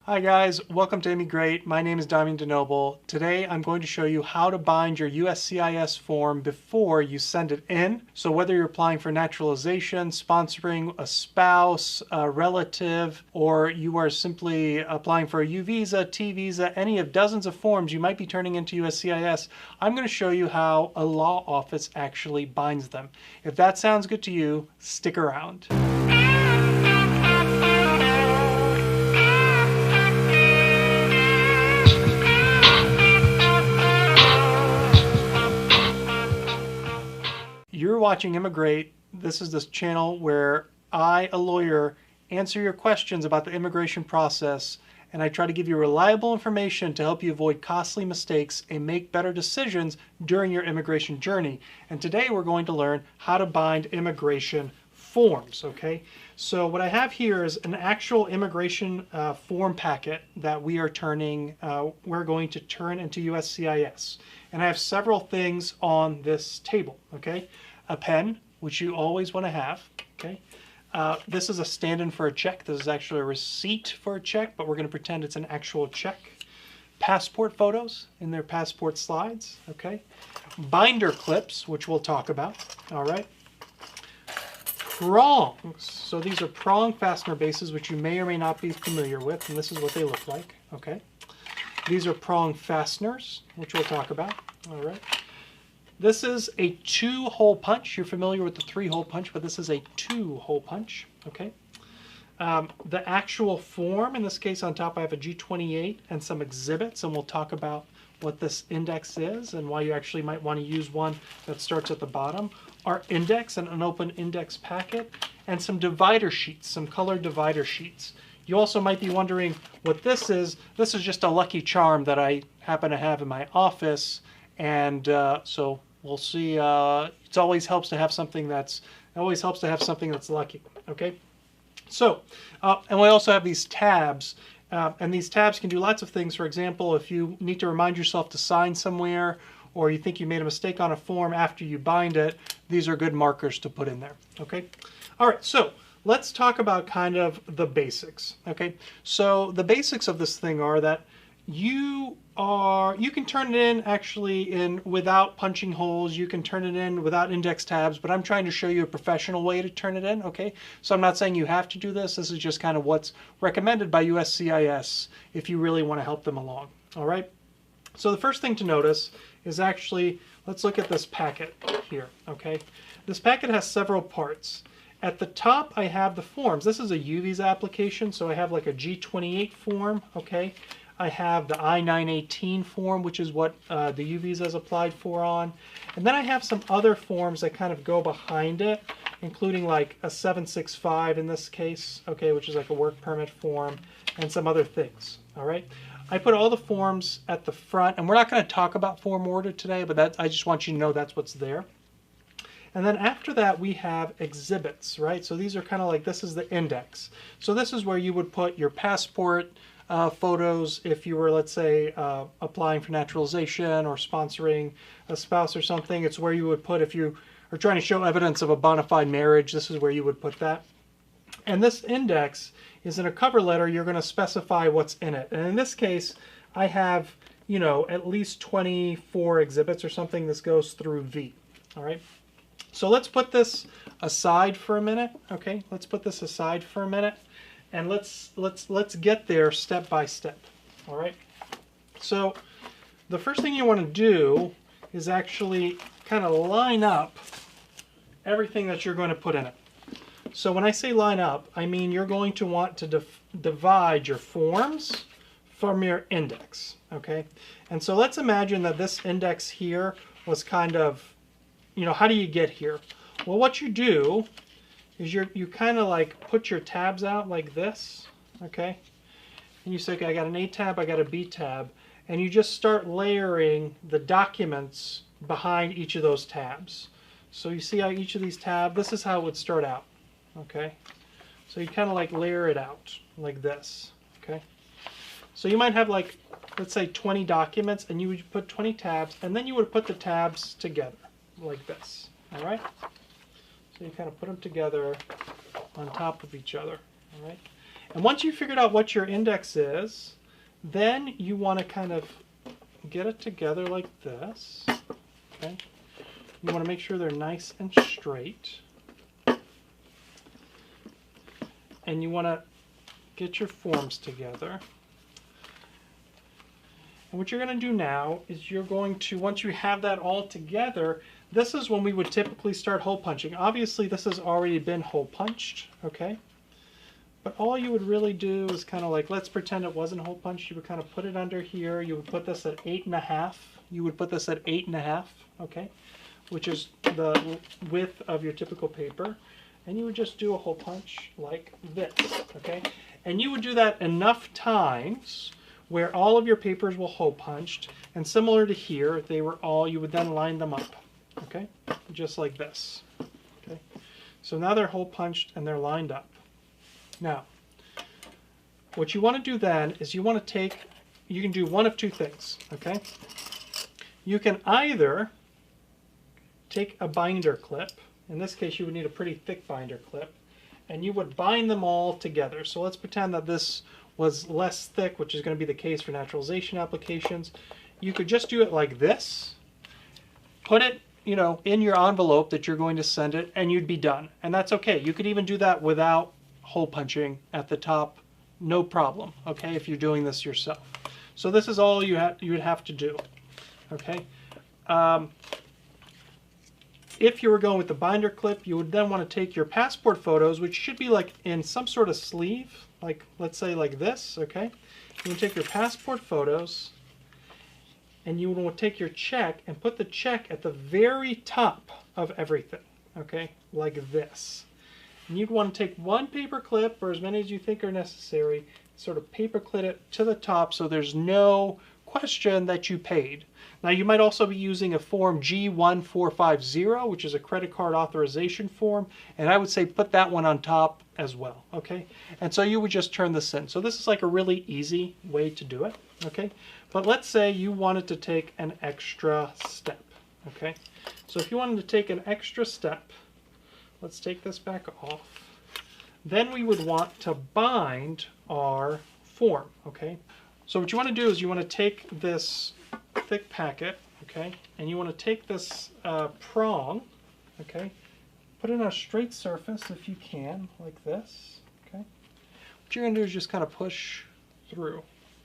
Hi guys, welcome to Immigrate. My name is Damian DeNoble. Today I'm going to show you how to bind your USCIS form before you send it in. So whether you're applying for naturalization, sponsoring a spouse, a relative, or you are simply applying for a U visa, T visa, any of dozens of forms you might be turning into USCIS, I'm going to show you how a law office actually binds them. If that sounds good to you, stick around. You're watching Immigrate. This is this channel where I, a lawyer, answer your questions about the immigration process, and I try to give you reliable information to help you avoid costly mistakes and make better decisions during your immigration journey. And today we're going to learn how to bind immigration forms, okay? So what I have here is an actual immigration form packet that we're going to turn into USCIS. And I have several things on this table, okay? A pen, which you always want to have, okay? This is a stand-in for a check. This is actually a receipt for a check, but we're going to pretend it's an actual check. Passport photos in their passport slides, okay? Binder clips, which we'll talk about, all right? Prongs. So these are prong fastener bases, which you may or may not be familiar with, and this is what they look like, okay? These are prong fasteners, which we'll talk about, all right? This is a 2-hole punch. You're familiar with the 3-hole punch, but this is a 2-hole punch, okay? The actual form, in this case on top I have a G28 and some exhibits, and we'll talk about what this index is and why you actually might want to use one that starts at the bottom. Our index and an open index packet, and some divider sheets, some colored divider sheets. You also might be wondering what this is. This is just a lucky charm that I happen to have in my office, and so we'll see. It always helps to have something that's lucky. Okay. So, and we also have these tabs, and these tabs can do lots of things. For example, if you need to remind yourself to sign somewhere, or you think you made a mistake on a form after you bind it, these are good markers to put in there. Okay. All right. So let's talk about kind of the basics. Okay. So the basics of this thing are that you can turn it in actually without punching holes. You can turn it in without index tabs, but I'm trying to show you a professional way to turn it in, okay? So I'm not saying you have to do this. This is just kind of what's recommended by USCIS if you really want to help them along, all right? So the first thing to notice is actually, let's look at this packet here, okay? This packet has several parts. At the top, I have the forms. This is a U visa application, so I have like a G28 form, okay? I have the I-918 form, which is what the U visa is applied for on. And then I have some other forms that kind of go behind it, including like a 765 in this case, okay, which is like a work permit form, and some other things, all right? I put all the forms at the front, and we're not going to talk about form order today, but I just want you to know that's what's there. And then after that, we have exhibits, right? So these are kind of like, this is the index. So this is where you would put your passport photos if you were, let's say, applying for naturalization or sponsoring a spouse or something. It's where you would put, if you are trying to show evidence of a bona fide marriage, this is where you would put that. And this index is in a cover letter. You're going to specify what's in it. And in this case, I have, you know, at least 24 exhibits or something. This goes through V, all right? So let's put this aside for a minute, okay? Let's put this aside for a minute. And let's get there step by step, all right? So the first thing you want to do is actually kind of line up everything that you're going to put in it. So when I say line up, I mean you're going to want to divide your forms from your index, okay? And so let's imagine that this index here was kind of, you know, how do you get here? Well, what you do is you kind of like put your tabs out like this, okay? And you say, okay, I got an A tab, I got a B tab, and you just start layering the documents behind each of those tabs. So you see how each of these tabs, this is how it would start out, okay? So you kind of like layer it out like this, okay? So you might have like, let's say 20 documents, and you would put 20 tabs, and then you would put the tabs together like this, all right? So you kind of put them together on top of each other, all right? And once you figured out what your index is, then you want to kind of get it together like this. Okay? You want to make sure they're nice and straight. And you want to get your forms together. And what you're going to do now is you're going to, once you have that all together, this is when we would typically start hole punching. Obviously, this has already been hole punched, okay? But all you would really do is kind of like, let's pretend it wasn't hole punched. You would kind of put it under here. You would put this at 8.5. You would put this at 8.5, okay? Which is the width of your typical paper. And you would just do a hole punch like this, okay? And you would do that enough times where all of your papers will hole punched, and similar to here, they were all, you would then line them up, okay? Just like this, okay? So now they're hole punched and they're lined up. Now, what you want to do then is you want to take, you can do one of two things, okay? You can either take a binder clip. In this case, you would need a pretty thick binder clip, and you would bind them all together. So let's pretend that this was less thick, which is going to be the case for naturalization applications. You could just do it like this, put it, you know, in your envelope that you're going to send it, and you'd be done. And that's okay. You could even do that without hole punching at the top, no problem, okay, if you're doing this yourself. So this is all you would have to do, okay? If you were going with the binder clip, you would then want to take your passport photos, which should be like in some sort of sleeve, like let's say like this, okay? You would take your passport photos, and you would want to take your check and put the check at the very top of everything, okay? Like this. And you'd want to take one paper clip, or as many as you think are necessary, sort of paper clip it to the top so there's no question that you paid. Now you might also be using a form G1450, which is a credit card authorization form, and I would say put that one on top as well, okay? And so you would just turn this in. So this is like a really easy way to do it, okay? But let's say you wanted to take an extra step, okay? So if you wanted to take an extra step, let's take this back off. Then we would want to bind our form, okay? So what you want to do is you want to take this thick packet, okay, and you want to take this prong, okay, put it on a straight surface if you can, like this, okay. What you're going to do is just kind of push through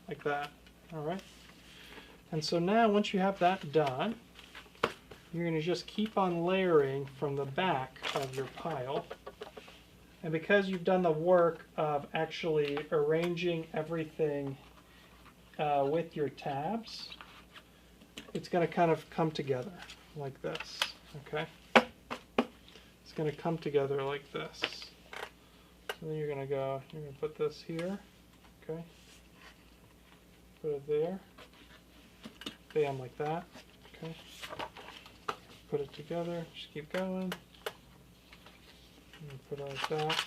like that, all right. And so now once you have that done, you're going to just keep on layering from the back of your pile. And because you've done the work of actually arranging everything with your tabs, it's going to kind of come together like this, okay? It's going to come together like this. So then you're going to put this here, okay? Put it there. Bam, like that, okay? Put it together, just keep going. And put it like that.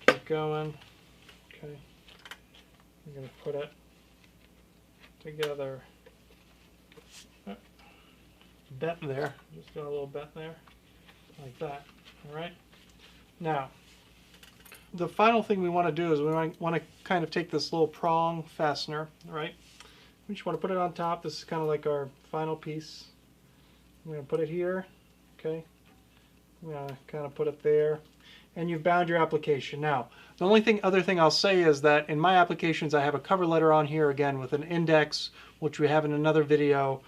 Keep going, okay? I'm going to put it together. Bent there, just got a little bent there, like that, all right? Now, the final thing we want to do is we want to kind of take this little prong fastener, right? We just want to put it on top. This is kind of like our final piece. I'm going to put it here, okay? I'm going to kind of put it there. And you've bound your application. Now, the only other thing I'll say is that in my applications I have a cover letter on here, again, with an index, which we have in another video,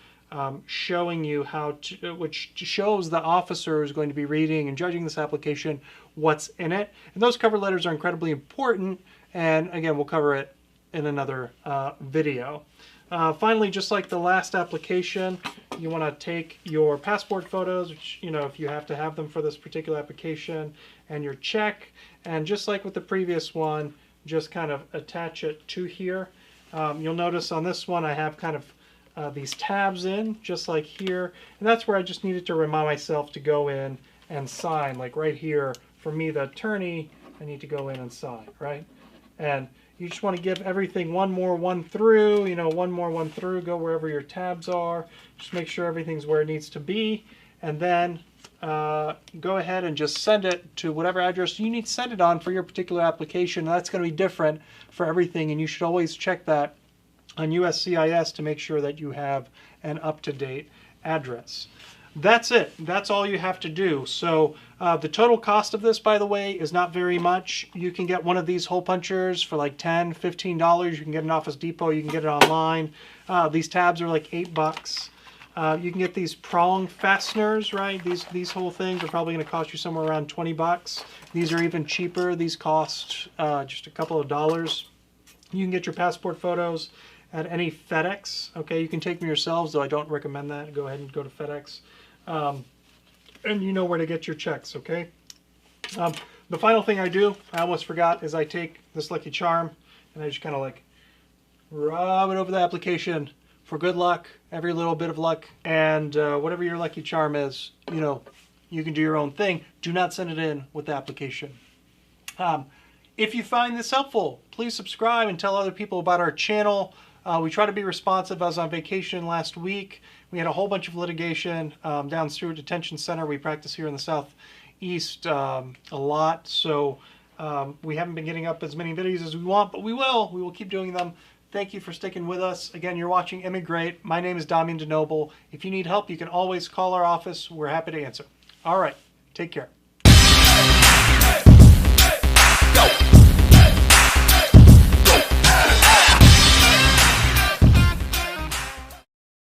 showing you how to, which shows the officer who's going to be reading and judging this application what's in it. And those cover letters are incredibly important, and again, we'll cover it in another video. Finally, just like the last application, you want to take your passport photos, which, you know, if you have to have them for this particular application, and your check, and just like with the previous one, just kind of attach it to here. You'll notice on this one I have kind of these tabs in, just like here, and that's where I just needed to remind myself to go in and sign, like right here. For me, the attorney, I need to go in and sign, right? And you just want to give everything one more, one through, you know, one more, one through, go wherever your tabs are. Just make sure everything's where it needs to be, and then go ahead and just send it to whatever address you need to send it on for your particular application. That's going to be different for everything, and you should always check that on USCIS to make sure that you have an up-to-date address. That's it. That's all you have to do. So the total cost of this, by the way, is not very much. You can get one of these hole punchers for like $10, $15. You can get it in Office Depot. You can get it online. These tabs are like $8. You can get these prong fasteners, right? These whole things are probably going to cost you somewhere around $20. These are even cheaper. These cost just a couple of dollars. You can get your passport photos at any FedEx. Okay, you can take them yourselves, though I don't recommend that. Go ahead and go to FedEx. And you know where to get your checks, okay? The final thing I do, I almost forgot, is I take this Lucky Charm and I just kind of like rub it over the application for good luck, every little bit of luck, and whatever your Lucky Charm is, you know, you can do your own thing. Do not send it in with the application. If you find this helpful, please subscribe and tell other people about our channel. We try to be responsive. I was on vacation last week. We had a whole bunch of litigation down Stewart Detention Center. We practice here in the Southeast a lot, so we haven't been getting up as many videos as we want, but we will. We will keep doing them. Thank you for sticking with us. Again, you're watching Immigrate. My name is Damian DeNoble. If you need help, you can always call our office. We're happy to answer. All right, take care.